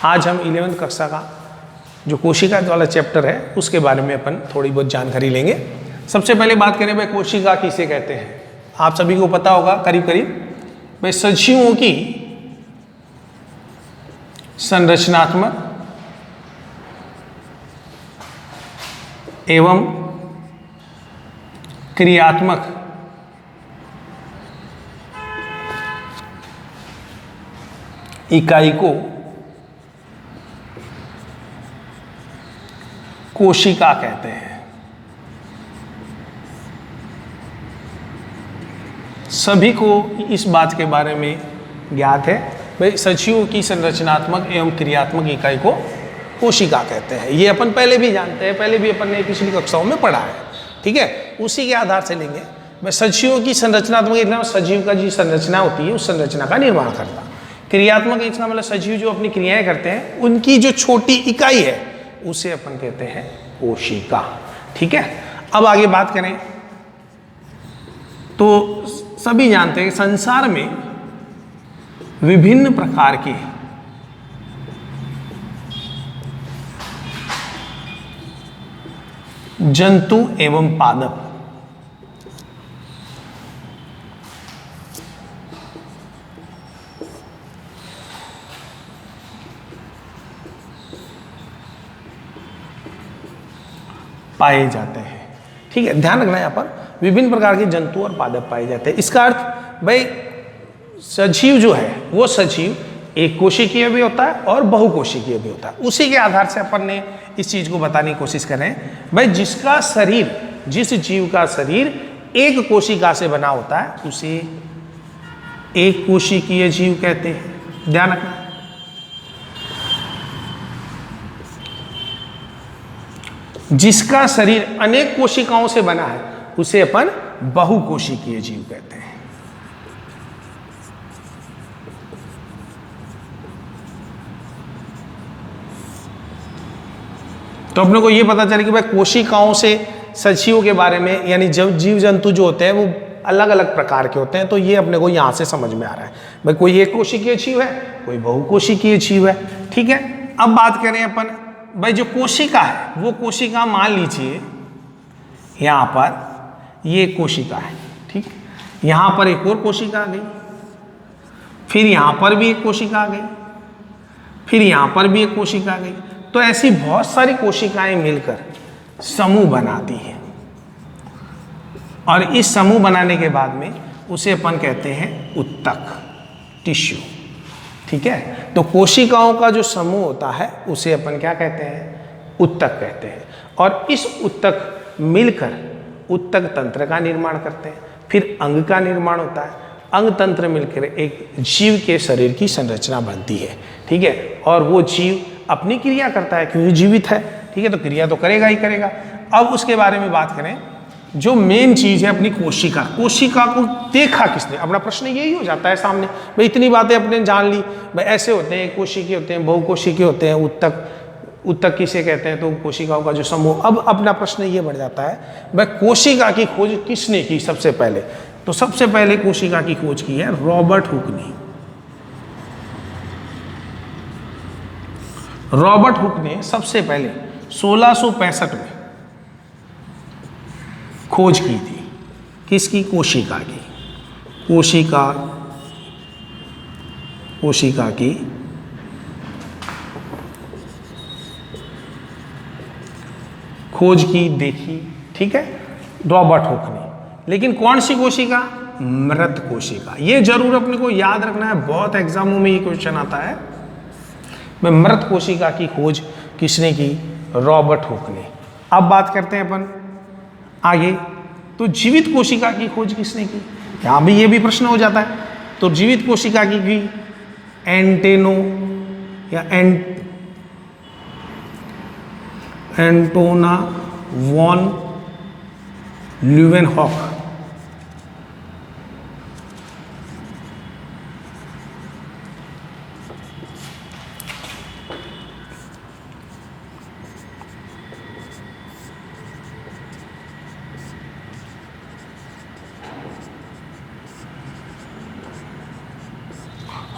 आज हम 11वीं कक्षा का जो कोशिका वाला चैप्टर है उसके बारे में अपन थोड़ी बहुत जानकारी लेंगे। सबसे पहले बात करें भाई कोशिका किसे कहते हैं। आप सभी को पता होगा करीब करीब भाई सजीवों की संरचनात्मक एवं क्रियात्मक इकाई को कोशिका कहते हैं। सभी को इस बात के बारे में ज्ञात है भाई सजीवों की संरचनात्मक एवं क्रियात्मक इकाई को कोशिका कहते हैं। ये अपन पहले भी जानते हैं, पहले भी अपन ने पिछली कक्षाओं में पढ़ा है। ठीक है, उसी के आधार से लेंगे भाई सजीवों की संरचनात्मक इकाई सजीव का जो संरचना होती है उस संरचना का निर्माण करना। क्रियात्मक इसका मतलब सजीव जो अपनी क्रियाएं करते हैं उनकी जो छोटी इकाई है उसे अपन कहते हैं कोशिका। ठीक है, अब आगे बात करें तो सभी जानते हैं संसार में विभिन्न प्रकार के जंतु एवं पादप पाए जाते हैं। ठीक है, ध्यान रखना यहाँ पर विभिन्न प्रकार के जंतु और पादप पाए जाते हैं। इसका अर्थ भाई सजीव जो है वो सजीव एक कोशिकीय भी होता है और बहुकोशिकीय भी होता है। उसी के आधार से अपन ने इस चीज को बताने की कोशिश कर रहे हैं भाई जिसका शरीर, जिस जीव का शरीर एक कोशिका से बना होता है उसे एक कोशिकीय जीव कहते हैं। ध्यान रखना, जिसका शरीर अनेक कोशिकाओं से बना है उसे अपन बहुकोशिकीय जीव कहते हैं। तो अपने को यह पता चले कि भाई कोशिकाओं से सजीवों के बारे में, यानी जब जीव जंतु जो होते हैं वो अलग अलग प्रकार के होते हैं। तो ये अपने को यहां से समझ में आ रहा है भाई कोई एक कोशिकीय जीव है, कोई बहुकोशिकीय जीव है। ठीक है, अब बात करें अपन भाई जो कोशिका है वो कोशिका मान लीजिए यहां पर ये कोशिका है। ठीक, यहां पर एक और कोशिका आ गई, फिर यहां पर भी एक कोशिका आ गई, फिर यहां पर भी एक कोशिका आ गई। तो ऐसी बहुत सारी कोशिकाएं मिलकर समूह बनाती हैं और इस समूह बनाने के बाद में उसे अपन कहते हैं उत्तक, टिश्यू। ठीक है, तो कोशिकाओं का जो समूह होता है उसे अपन क्या कहते हैं, उत्तक कहते हैं। और इस उत्तक मिलकर उत्तक तंत्र का निर्माण करते हैं, फिर अंग का निर्माण होता है, अंग तंत्र मिलकर एक जीव के शरीर की संरचना बनती है। ठीक है, और वो जीव अपनी क्रिया करता है क्योंकि जीवित है। ठीक है, तो क्रिया तो करेगा ही करेगा। अब उसके बारे में बात करें, जो मेन चीज है अपनी कोशिका, कोशिका को देखा किसने, अपना प्रश्न यही हो जाता है सामने भाई इतनी बातें अपने जान ली भाई ऐसे होते हैं, कोशिकीय होते हैं, बहुकोशिकीय होते हैं, उत्तक, उत्तक किसे कहते हैं, तो कोशिकाओं का जो समूह। अब अपना प्रश्न ये बढ़ जाता है भाई कोशिका की खोज किसने की सबसे पहले। तो सबसे पहले कोशिका की खोज की है रॉबर्ट हुक ने। रॉबर्ट हुक ने सबसे पहले 1665 में खोज की थी किसकी, कोशिका की। कोशिका की खोज की, देखी। ठीक है, रॉबर्ट हुक ने। लेकिन कौन सी कोशिका, मृत कोशिका। ये जरूर अपने को याद रखना है, बहुत एग्जामों में ये क्वेश्चन आता है। मृत कोशिका की खोज किसने की, रॉबर्ट हुक ने। अब बात करते हैं अपन आगे, तो जीवित कोशिका की खोज किसने की, यहां भी ये भी प्रश्न हो जाता है। तो जीवित कोशिका की एंटेनो या एंटोना वॉन ल्यूवेनहॉक।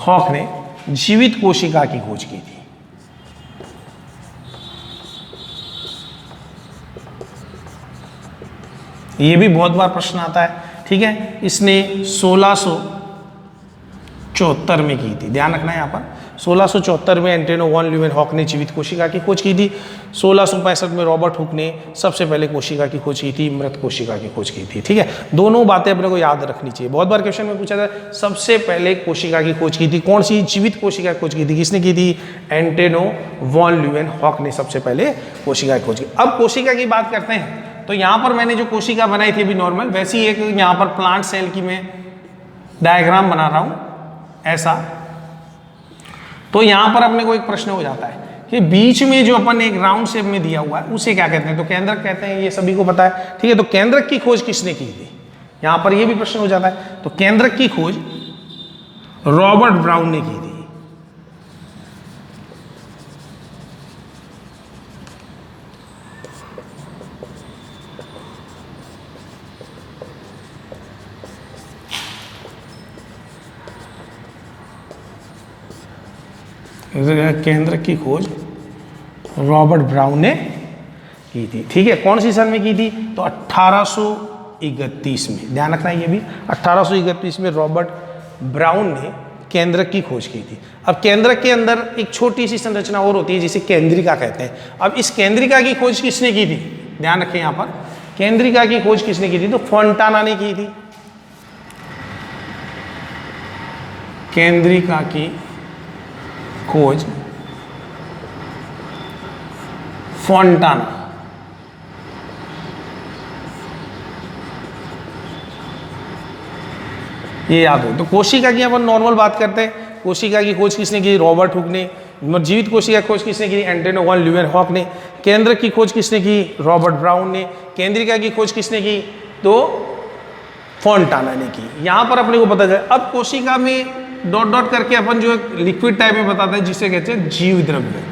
हॉक ने जीवित कोशिका की खोज की थी। ये भी बहुत बार प्रश्न आता है, ठीक है। इसने 1674 में की थी, ध्यान रखना है यहाँ पर। 1674 में एंटोनियो वॉन ल्यूवेनहॉक ने जीवित कोशिका की खोज की थी। 1665 में रॉबर्ट हुक ने सबसे पहले कोशिका की खोज की थी, मृत कोशिका की खोज की थी, ठीक है। दोनों बातें अपने को याद रखनी चाहिए। बहुत बार क्वेश्चन में पूछा था सबसे पहले कोशिका की खोज की थी, कौन सी जीवित कोशिका की खोज की थी, किसने की थी? एंटोनियो वॉन ल्यूवेनहॉक ने सबसे पहले कोशिका की खोज की। अब कोशिका की बात करते हैं, तो यहाँ पर मैंने जो कोशिका बनाई थी अभी नॉर्मल, वैसी एक यहाँ पर प्लांट सेल की मैं डायग्राम बना रहा हूँ ऐसा। तो यहां पर अपने को एक प्रश्न हो जाता है कि बीच में जो अपन एक राउंड शेप में दिया हुआ है उसे क्या कहते हैं? तो केंद्रक कहते हैं, ये सभी को पता है, ठीक है। तो केंद्रक की खोज किसने की थी? यहां पर ये भी प्रश्न हो जाता है। तो केंद्रक की खोज रॉबर्ट ब्राउन ने की थी। केंद्र की खोज रॉबर्ट ब्राउन ने की थी, ठीक है। कौन सी सन में की थी? तो 1831 में, ध्यान रखना है ये भी। 1831 में रॉबर्ट ब्राउन ने केंद्रक की खोज की थी। अब केंद्रक के अंदर एक छोटी सी संरचना और होती है जिसे केंद्रिका कहते हैं। अब इस केंद्रिका की खोज किसने की थी? ध्यान रखें यहाँ पर, केंद्रिका की खोज किसने की थी? तो फोंटाना ने की थी। केंद्रिका की खोज फोंटाना, ये याद हो। तो कोशिका की अपन नॉर्मल बात करते हैं, कोशिका की खोज किसने की? रॉबर्ट हुक ने। जीवित कोशिका की खोज किसने की? एंटोनियो वॉन ल्यूवेनहॉक ने। केंद्र की खोज किसने की? रॉबर्ट ब्राउन ने। केंद्रिका की खोज किसने की? तो फोंटाना ने की। यहां पर अपने को पता चला। अब कोशिका में डॉट डॉट करके अपन जो एक लिक्विड टाइप में बताते हैं जिसे कहते हैं जीव द्रव्य,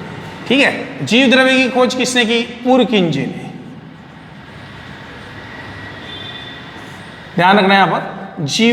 ठीक है। जीव द्रव्य की खोज किसने की? पुरकिंजे ने। ध्यान रखना है यहां पर, जीव